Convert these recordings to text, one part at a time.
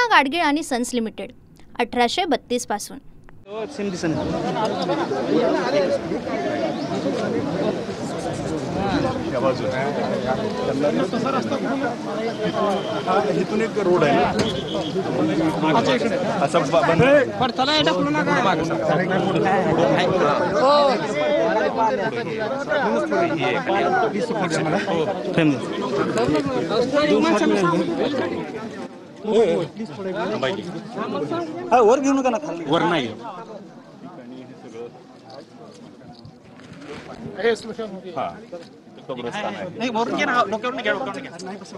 कृष्णा गाडगीळ आणि sons limited 1832 पासून। इथून एक रोड आहे वर घेऊ नका ना, वर नाही नाही वरून घे ना, डोक्यावरून घ्या, डोक्यावरून घ्या,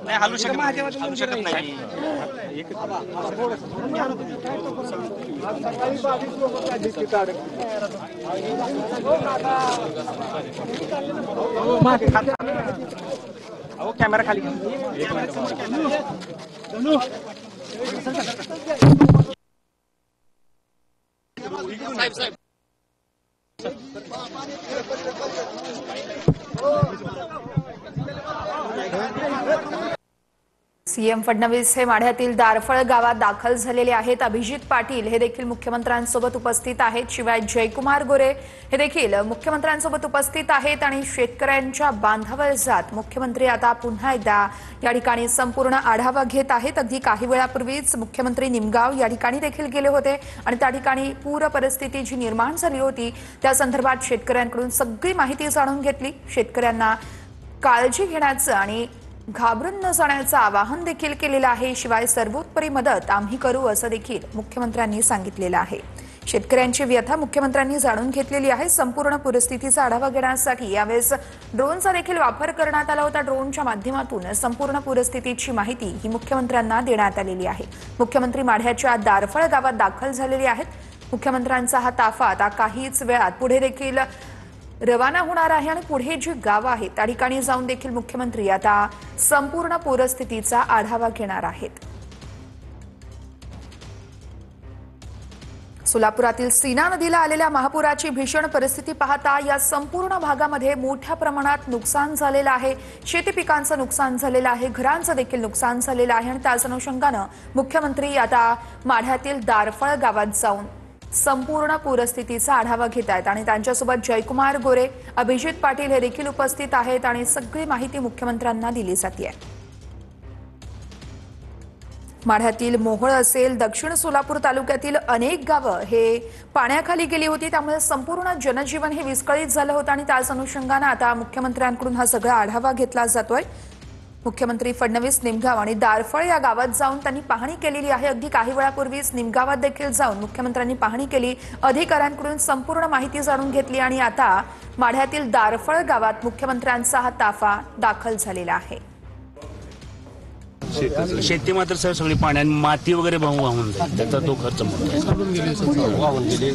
नाही हलू शकत नाही, हलू शकत नाही। अहो कॅमेरा खाली साहेब सीएम फडणवीस हे माढ्यातील दारफळ गावात दाखल झालेले आहेत। अभिजित पाटील हे देखील मुख्यमंत्र्यांसोबत उपस्थित आहेत। शिवाय जयकुमार गोरे हे देखील मुख्यमंत्र्यांसोबत उपस्थित आहेत आणि शेतकऱ्यांच्या बांधावर जात मुख्यमंत्री आता पुन्हा एकदा या ठिकाणी संपूर्ण आढावा घेत आहेत। अगदी काही वेळापूर्वीच मुख्यमंत्री निमगाव या ठिकाणी देखील गेले होते आणि त्या ठिकाणी पूर परिस्थिती जी निर्माण झाली होती त्या संदर्भात शेतकऱ्यांकडून सगळी माहिती जाणून घेतली। शेतकऱ्यांना काळजी घेण्याचं आणि घाबरून न जाण्याचं आवाहन देखील केलेलं आहे। शिवाय सर्वोत्तरी मदत आम्ही करू असं देखील मुख्यमंत्र्यांनी सांगितलेलं आहे। शेतकऱ्यांची व्यथा मुख्यमंत्र्यांनी जाणून घेतलेली आहे। संपूर्ण परिस्थितीचा आढावा घेण्यासाठी यावेळेस ड्रोनचा देखील वापर करण्यात आला होता। ड्रोनच्या माध्यमातून संपूर्ण परिस्थितीची माहिती ही मुख्यमंत्र्यांना देण्यात आलेली आहे। मुख्यमंत्री माढ्याच्या दारफळ गावात दाखल झालेले आहेत। मुख्यमंत्र्यांचा हा ताफा आता काहीच वेळात पुढे देखील रवाना होणार आहे आणि पुढे जी गावं आहेत त्या ठिकाणी जाऊन देखील मुख्यमंत्री आता संपूर्ण पूरस्थितीचा आढावा घेणार आहेत। सोलापुरातील सीना नदीला आलेल्या महापुराची भीषण परिस्थिती पाहता या संपूर्ण भागामध्ये मोठ्या प्रमाणात नुकसान झालेलं आहे। शेती पिकांचं नुकसान झालेलं आहे, घरांचं देखील नुकसान झालेलं आहे आणि त्याच अनुषंगानं मुख्यमंत्री आता माढ्यातील दारफळ गावात जाऊन संपूर्ण पूरस्थितीचा आढावा घेत आहेत आणि त्यांच्यासोबत जयकुमार गोरे, अभिजित पाटील हे देखील उपस्थित आहेत आणि सगळी माहिती मुख्यमंत्र्यांना दिली जाते। माढ्यातील मोहोळ असेल, दक्षिण सोलापूर तालुक्यातील अनेक गावं हे पाण्याखाली गेली होती, त्यामुळे संपूर्ण जनजीवन हे विस्कळीत झालं होतं आणि त्याच अनुषंगाने आता मुख्यमंत्र्यांकडून हा सगळा आढावा घेतला जातोय। मुख्यमंत्री फडणवीस निमगाव आणि दारफळ या गावात जाऊन त्यांनी पाहणी केलेली आहे। अगदी काही वेळापूर्वीच निमगावात देखील जाऊन मुख्यमंत्र्यांनी पाहणी केली, अधिकाऱ्यांकडून संपूर्ण माहिती जाणून घेतली आणि आता माढ्यातील दारफळ गावात मुख्यमंत्र्यांचा हा ताफा दाखल झालेला आहे। शेती मात्र सगळी पाण्याने माती वगैरे वाहून जाईल, त्याचा तो खर्च वाहून गेले।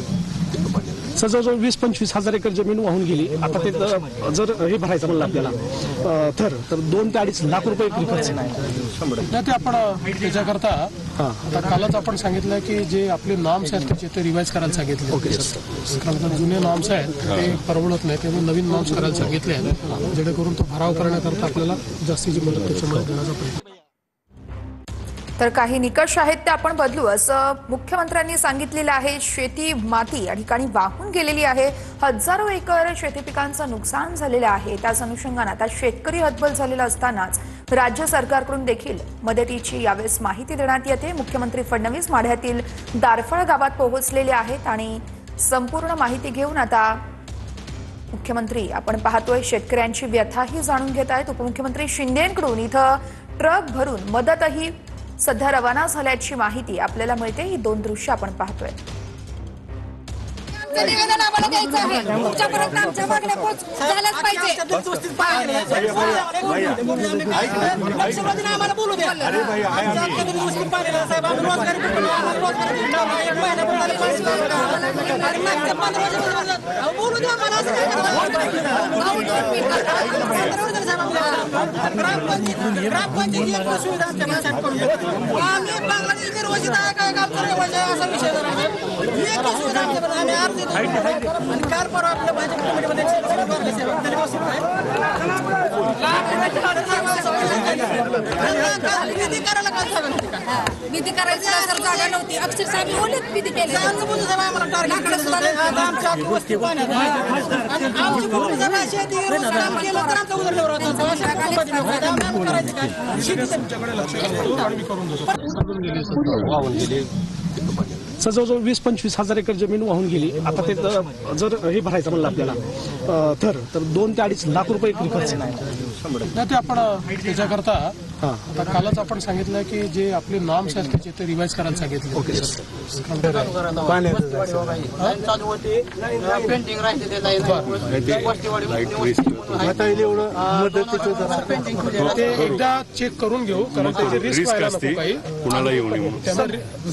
जवळजवळ 20-25 हजार एकर जमीन वाहून गेली। आता ते जर हे भरायचं म्हणलं आपल्याला तर 2 ते 2.5 लाख रुपये खर्च नाही। ते आपण त्याच्याकरता आता कालच आपण सांगितलं की जे आपले नॉर्म्स आहेत ते रिवाइज करायला सांगितले। ओके सर, कारण जुने नॉर्म्स आहेत ते परवडत नाही, त्यामुळे नवीन नॉर्म्स करायला सांगितले आहेत, जेणेकरून तो भराव करण्याकरता आपल्याला जास्तीची मदत त्याच्यामध्ये देण्याचा प्रयत्न। तर काही निकष आहेत ते आपण बदलू असं मुख्यमंत्र्यांनी सांगितलेलं आहे। शेती माती या ठिकाणी वाहून गेलेली आहे, हजारो एकर शेती पिकांचं नुकसान झालेलं आहे। त्याच अनुषंगाने आता शेतकरी हतबल झालेला असतानाच राज्य सरकारकडून देखील मदतीची यावेळेस माहिती देण्यात येते। मुख्यमंत्री फडणवीस माढ्यातील दारफळ गावात पोहोचलेले आहेत आणि संपूर्ण माहिती घेऊन आता मुख्यमंत्री आपण पाहतोय शेतकऱ्यांची व्यथाही जाणून घेत आहेत। उपमुख्यमंत्री शिंदेंकडून इथं ट्रक भरून मदतही सध्या रवाना झाल्याची माहिती आपल्याला मिळते। ही 2 दृश्य आपण पाहतोय। निवेदन आम्हाला द्यायचं आहे, तुमच्यापर्यंत आमच्या मागण्या पोहोचल्याच पाहिजे। आम्हाला बोलू द्या। बोलू द्या मला ग्रामपंचायत सुविधा आम्ही बांगलादेश निर्वचित आहे काय काम असा विषय आणि काल परवा आपल्या भाजप कमिटीमध्ये विधी करायची जागा नव्हती. अक्षरशः मी बोलत विधी केली जवळजवळ 20-25 हजार एकर जमीन वाहून गेली. आता ते जर हे भरायचं म्हणलं आपल्याला तर 2 ते 2.5 लाख रुपये एकरी खर्च नाही. ते आपण त्याच्याकरता आता कालच आपण सांगितलं की जे आपले नॉर्म्स आहेत ते रिवाइज करायला सांगितले. ओके ते एकदा चेक करून घेऊ कारण त्याची रिस्क व्हायला नको काही कुणाला येऊ नये त्यांना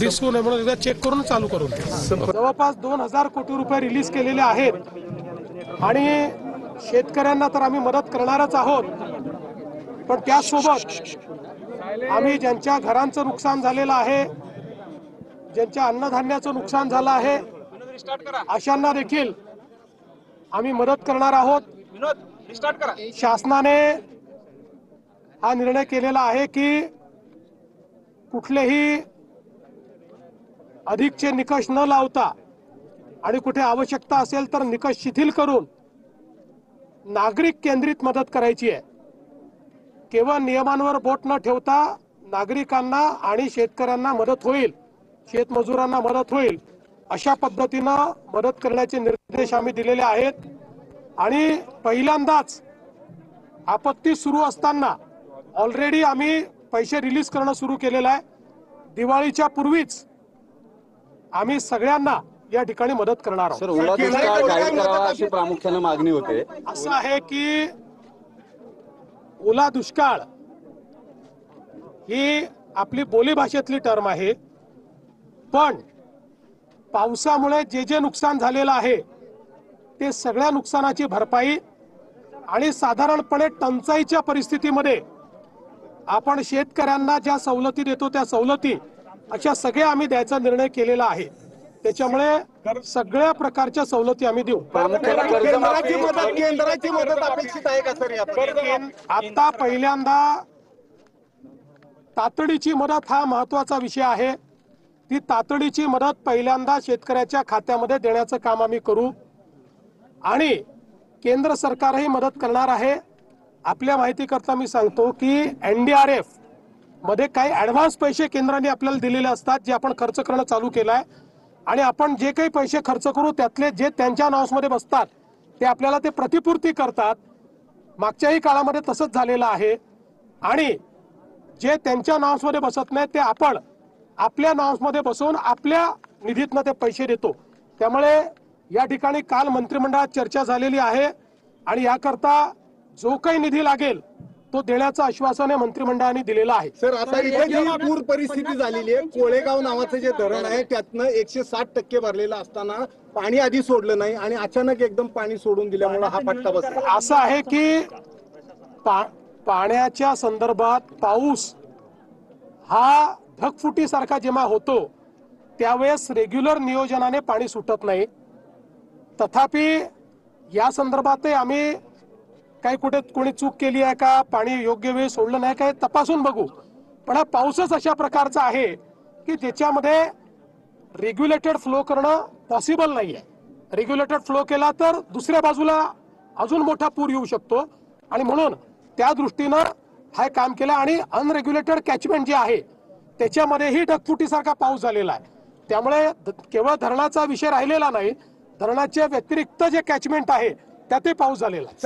रिस्क होऊ नये म्हणून एकदा चेक करून चालू करून जवळपास 2,000 कोटी रुपये रिलीज केलेले आहेत आणि शेतकऱ्यांना तर आम्ही मदत करणारच आहोत. पण त्यासोबत आम्ही ज्यांच्या घरांचं नुकसान झालेलं आहे, ज्यांच्या अन्नधान्याचं नुकसान झालं आहे, अशांना देखील आम्ही मदत करणार आहोत. शासनाने हा निर्णय केलेला आहे की कुठलेही अधिकचे निकष न लावता आणि कुठे आवश्यकता असेल तर निकष शिथिल करून नागरिक केंद्रित मदत करायची आहे. केवळ नियमांवर बोट न ठेवता नागरिकांना आणि शेतकऱ्यांना मदत होईल, शेतमजुरांना मदत होईल अशा पद्धतीनं मदत करण्याचे निर्देश आम्ही दिलेले आहेत. आणि पहिल्यांदाच आपत्ती सुरू असताना ऑलरेडी आम्ही पैसे रिलीज करणं सुरू केलेलं आहे. दिवाळीच्या पूर्वीच आम्ही सगळ्यांना या ठिकाणी मदत करणार आहोत. ओला दुष्काळ जाहीर करावा अशी प्रामुख्याने मागणी होते. असं आहे की ओला दुष्काळ ही आपली बोलीभाषेतली टर्म आहे, पण पावसामुळे जे नुकसान झालेलं आहे ते सगळ्या नुकसानाची भरपाई आणि साधारणपणे टंचाईच्या परिस्थितीमध्ये आपण शेतकऱ्यांना ज्या सवलती देतो त्या सवलती अशा सगळ्या आम्ही द्यायचा निर्णय केलेला आहे. त्याच्यामुळे सगळ्या प्रकारच्या सवलती आम्ही देऊ. केंद्राची मदत अपेक्षित आहे का सर? आता पहिल्यांदा तातडीची मदत हा महत्वाचा विषय आहे. ती तातडीची मदत पहिल्यांदा शेतकऱ्याच्या खात्यामध्ये देण्याचं काम आम्ही करू आणि केंद्र सरकारही मदत करणार आहे. आपल्या माहितीकरता मी सांगतो की NDRF मध्ये काही ऍडव्हान्स पैसे केंद्राने आपल्याला दिलेले असतात जे आपण खर्च करणं चालू केलंय आणि आपण जे काही पैसे खर्च करू त्यातले जे त्यांच्या नावामध्ये बसतात ते आपल्याला ते प्रतिपूर्ती करतात. मागच्याही काळामध्ये तसंच झालेलं आहे. आणि जे त्यांच्या नावामध्ये बसत नाही ते आपण आपल्या नावामध्ये बसवून आपल्या निधीतनं ते पैसे देतो. त्यामुळे या ठिकाणी काल मंत्रिमंडळात चर्चा झालेली आहे आणि याकरता जो काही निधी लागेल तो देण्याचं आश्वासन मंत्रिमंडळाने दिलेलं आहे. सर आता इथे जी पूर परिस्थिती झालेली आहे, कोळेगाव नावाचं जे धरण आहे त्यातनं 160% भरलेलं असताना पाणी आधी सोडलं नाही आणि अचानक एकदम पाणी सोडून दिल्यामुळे हा फटका बसला. असं आहे की पाण्याच्या संदर्भात पाऊस हा ढगफुटीसारखा जेव्हा होतो त्यावेळेस रेग्युलर नियोजनाने पाणी सुटत नाही. तथापि या संदर्भातही आम्ही काही कुठे कोणी चूक केली आहे का, पाणी योग्य वेळी सोडलं नाही काय तपासून बघू. पण हा पाऊसच अशा प्रकारचा आहे की ज्याच्यामध्ये रेग्युलेटेड फ्लो करणं पॉसिबल नाही आहे. रेग्युलेटेड फ्लो केला तर दुसऱ्या बाजूला अजून मोठा पूर येऊ शकतो आणि म्हणून त्या दृष्टीनं हा काम केलं. आणि अनरेग्युलेटेड कॅचमेंट जे आहे त्याच्यामध्येही ढगफुटीसारखा पाऊस झालेला आहे. त्यामुळे केवळ धरणाचा विषय राहिलेला नाही, धरणाच्या व्यतिरिक्त जे कॅचमेंट आहे त्यातही पाऊस झालेला आहे.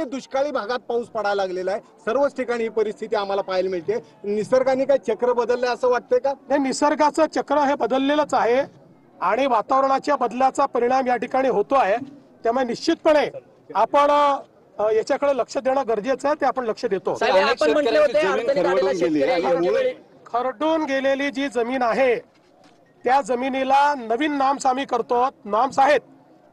दुष्काळी भागात पाऊस पडायला लागलेला आहे. सर्वच ठिकाणी ही परिस्थिती आम्हाला पाहायला मिळते. निसर्गाने काही चक्र बदलले असं वाटतंय का? नाही, निसर्गाचं चक्र हे बदललेलंच आहे आणि वातावरणाच्या बदलाचा परिणाम या ठिकाणी होतो आहे. त्यामुळे निश्चितपणे आपण याच्याकडे लक्ष देणं गरजेचं आहे. ते आपण लक्ष देतो. खरडून गेलेली जी जमीन आहे त्या जमिनीला नवीन नॉर्म्स आम्ही करतो. नॉर्म्स आहेत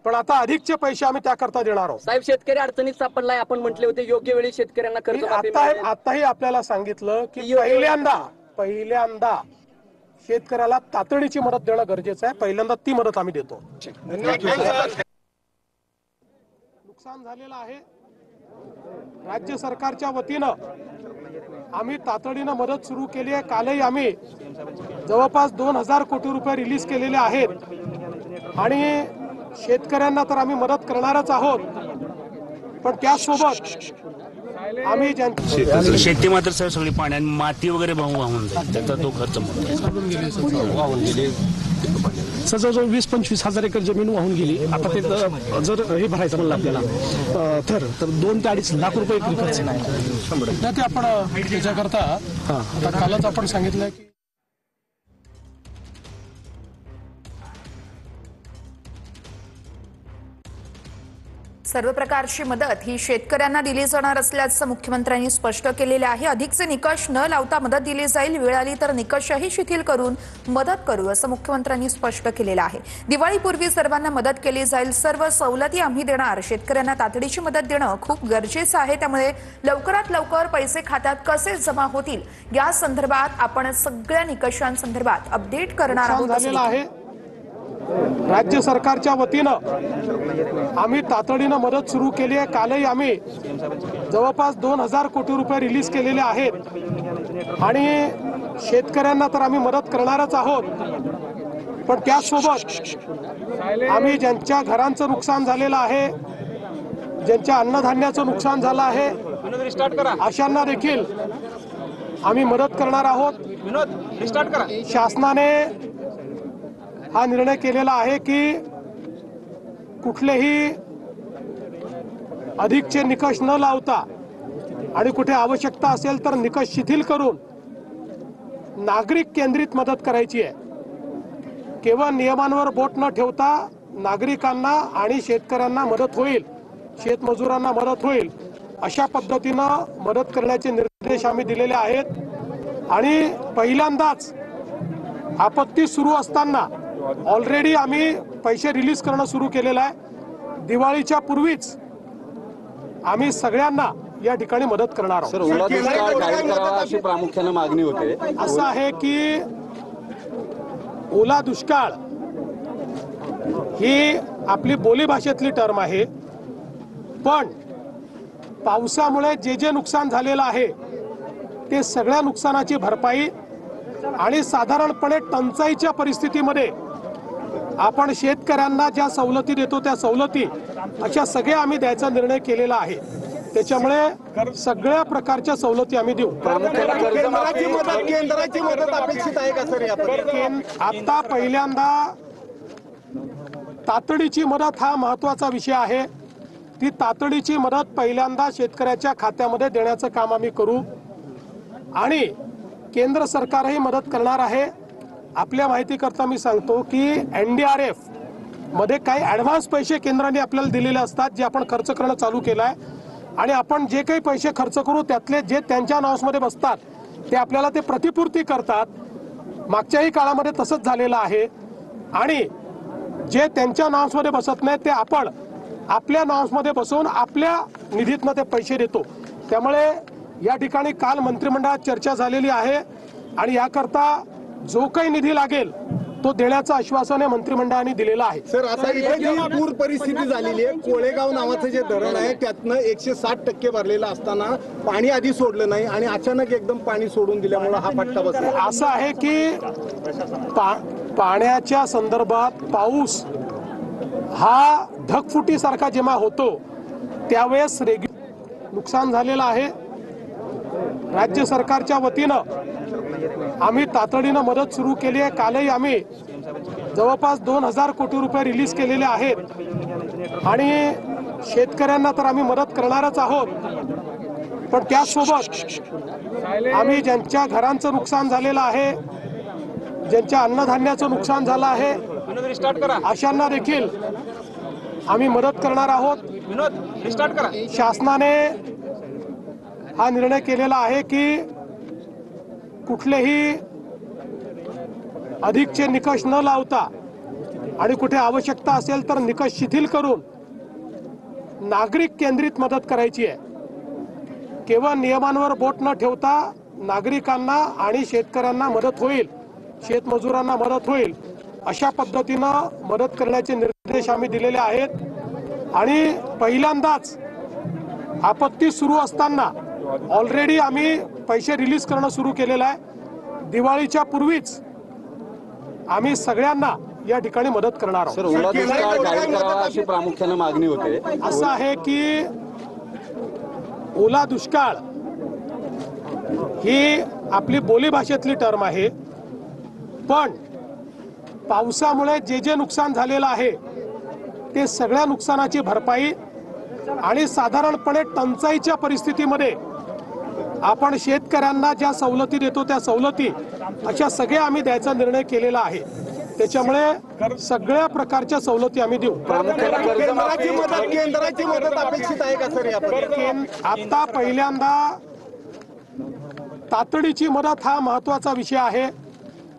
पण आता अधिकचे पैसे आम्ही त्याकरता देणार आहोत. साहेब शेतकरी अडचणीत सापडलाय, आपण म्हटले होते योग्य वेळी शेतकऱ्यांना कर्ज आताही आपल्याला सांगितलं की पहिल्यांदा शेतकऱ्याला तातडीची मदत देणं गरजेचं आहे. पहिल्यांदा ती मदत आम्ही देतो. नुकसान झालेलं आहे. राज्य सरकारच्या वतीनं आम्ही तातडीनं मदत सुरू केली आहे. कालही आम्ही जवळपास 2000 कोटी रुपये रिलीज केलेले आहेत आणि शेतकऱ्यांना तर आम्ही मदत करणारच आहोत, पण त्यासोबत आम्ही शेती मात्र सगळी पाण्याने माती वगैरे वाहून जाईल, त्याचा तो खर्च मोठा आहे. जवळजवळ 20-25 हजार एकर जमीन वाहून गेली. आता ते जर हे भरायचं म्हणलं आपल्याला तर 2 ते 2.5 लाख रुपये एकरी खर्च नाही. ते आपण त्याच्याकरता आता कालच आपण सांगितलं की सर्व प्रकारची मदत ही शेतकऱ्यांना दिली जाणार असल्याचं मुख्यमंत्र्यांनी स्पष्ट केलेले आहे. अधिकचे निकष न लावता मदत दिली जाईल. वेळ आली तर निकषही शिथिल करून मदत करू असं मुख्यमंत्र्यांनी स्पष्ट केलेलं आहे. दिवाळीपूर्वी सर्वांना मदत केली जाईल. सर्व सवलती आम्ही देणार. शेतकऱ्यांना तातडीची मदत देणं खूप गरजेचं आहे. त्यामुळे लवकरात लवकर पैसे खात्यात कसे जमा होतील या संदर्भात आपण सगळ्या निकषांसंदर्भात अपडेट करणार आहोत. राज्य सरकारच्या वतीनं आम्ही तातडीनं मदत सुरू केली आहे. कालही आम्ही जवळपास 2000 कोटी रुपये रिलीज केलेले आहेत आणि शेतकऱ्यांना तर आम्ही मदत करणारच आहोत, पण त्यासोबत आम्ही ज्यांच्या घरांचं नुकसान झालेलं आहे, ज्यांच्या अन्नधान्याचं नुकसान झालं आहे, अशांना देखील आम्ही मदत करणार आहोत. शासनाने हा निर्णय केलेला आहे की कुठलेही अधिकचे निकष न लावता आणि कुठे आवश्यकता असेल तर निकष शिथिल करून नागरिक केंद्रित मदत करायची आहे. केवळ नियमांवर बोट न ठेवता नागरिकांना आणि शेतकऱ्यांना मदत होईल, शेतमजुरांना मदत होईल अशा पद्धतीनं मदत करण्याचे निर्देश आम्ही दिलेले आहेत. आणि पहिल्यांदाच आपत्ती सुरू असताना ऑलरेडी आम्ही पैसे रिलीज करणं सुरू केलेलं आहे. दिवाळीच्या पूर्वीच आम्ही सगळ्यांना या ठिकाणी मदत करणार आहोत. अशी प्रामुख्याने मागणी होते. असं आहे की ओला दुष्काळ ही आपली बोलीभाषेतली टर्म आहे, पण पावसामुळे जे नुकसान झालेलं आहे ते सगळ्या नुकसानाची भरपाई आणि साधारणपणे टंचाईच्या परिस्थितीमध्ये आपण शेतकऱ्यांना ज्या सवलती देतो त्या सवलती अशा सगळ्या आम्ही द्यायचा निर्णय केलेला आहे. त्याच्यामुळे सगळ्या प्रकारच्या सवलती आम्ही देऊ. केंद्राची मदत अपेक्षित आहे का सर? आता पहिल्यांदा तातडीची मदत हा महत्वाचा विषय आहे. ती तातडीची मदत पहिल्यांदा शेतकऱ्याच्या खात्यामध्ये देण्याचं काम आम्ही करू आणि केंद्र सरकारही मदत करणार आहे. आपल्या माहितीकरता मी सांगतो की NDRF मध्ये काही ऍडव्हान्स पैसे केंद्राने आपल्याला दिलेले असतात, जे आपण खर्च करणं चालू केलं आहे आणि आपण जे काही पैसे खर्च करू त्यातले जे त्यांच्या नावामध्ये बसतात ते आपल्याला ते प्रतिपूर्ती करतात. मागच्याही काळामध्ये तसंच झालेलं आहे आणि जे त्यांच्या नावामध्ये बसत नाही ते आपण आपल्या नावामध्ये बसवून आपल्या निधीतनं ते पैसे देतो. त्यामुळे या ठिकाणी काल मंत्रिमंडळात चर्चा झालेली आहे आणि याकरता जो काही निधी लागेल तो देण्याचं आश्वासन मंत्रिमंडळाने दिलेलं आहे. सर, आता इथे जी पूर परिस्थिती झालेली आहे, कोळेगाव नावाचं जे धरण आहे त्यातनं 160% भरलेलं असताना पाणी आधी सोडलं नाही आणि अचानक एकदम पाणी सोडून दिल्यामुळे हा फटका बसला. असं आहे की पाण्याच्या संदर्भात पाऊस हा ढगफुटीसारखा जेव्हा होतो त्यावेळेस नुकसान झालेलं आहे. राज्य सरकारच्या वतीनं आम्ही तातडीनं मदत सुरू केली आहे. कालही आम्ही जवळपास 2000 कोटी रुपये रिलीज केलेले आहेत आणि शेतकऱ्यांना तर आम्ही मदत करणारच आहोत, पण त्यासोबत आम्ही ज्यांच्या घरांचं नुकसान झालेलं आहे, ज्यांच्या अन्नधान्याचं नुकसान झालं आहे, अशांना देखील आम्ही मदत करणार आहोत. शासनाने हा निर्णय केलेला आहे की कुठलेही अधिकचे निकष न लावता आणि कुठे आवश्यकता असेल तर निकष शिथिल करून नागरिक केंद्रित मदत करायची आहे. केवळ नियमांवर बोट न ठेवता नागरिकांना आणि शेतकऱ्यांना मदत होईल, शेतमजुरांना मदत होईल अशा पद्धतीनं मदत करण्याचे निर्देश आम्ही दिलेले आहेत। आणि पहिल्यांदाच आपत्ती सुरू असताना ऑलरेडी आम्ही पैसे रिलीज करणं सुरू केलेलं आहे। दिवाळीच्या पूर्वीच आम्ही सगळ्यांना या ठिकाणी मदत करणार आहोत। ओला दुष्काळ जाहीर करावा अशी प्रामुख्याने मागणी होते। असं आहे की ओला दुष्काळ ही आपली बोलीभाषेतली टर्म आहे, पण पावसामुळे जे जे नुकसान झालेलं आहे ते सगळ्या नुकसानाची भरपाई आणि साधारणपणे टंचाईच्या परिस्थितीमध्ये आपण शेतकऱ्यांना ज्या सवलती देतो त्या सवलती अशा सगळ्या आम्ही द्यायचा निर्णय केलेला आहे। त्याच्यामुळे सगळ्या प्रकारच्या सवलती आम्ही देऊ। केंद्राची मदत अपेक्षित आहे का सर? आता पहिल्यांदा तातडीची मदत हा महत्वाचा विषय आहे।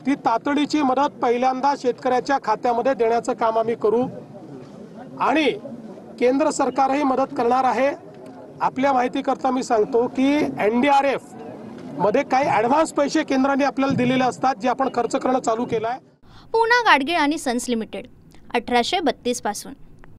ती तातडीची मदत पहिल्यांदा शेतकऱ्याच्या खात्यामध्ये देण्याचं काम आम्ही करू आणि केंद्र सरकारही मदत करणार आहे। आपल्या माहितीकरता मी सांगतो की NDRF मध्ये काही ऍडव्हान्स पैसे केंद्राने आपल्याला दिलेले असतात जे आपण खर्च करणं चालू केलं आहे। पूना गाडगीळ आणि सन्स लिमिटेड 1832 पासून।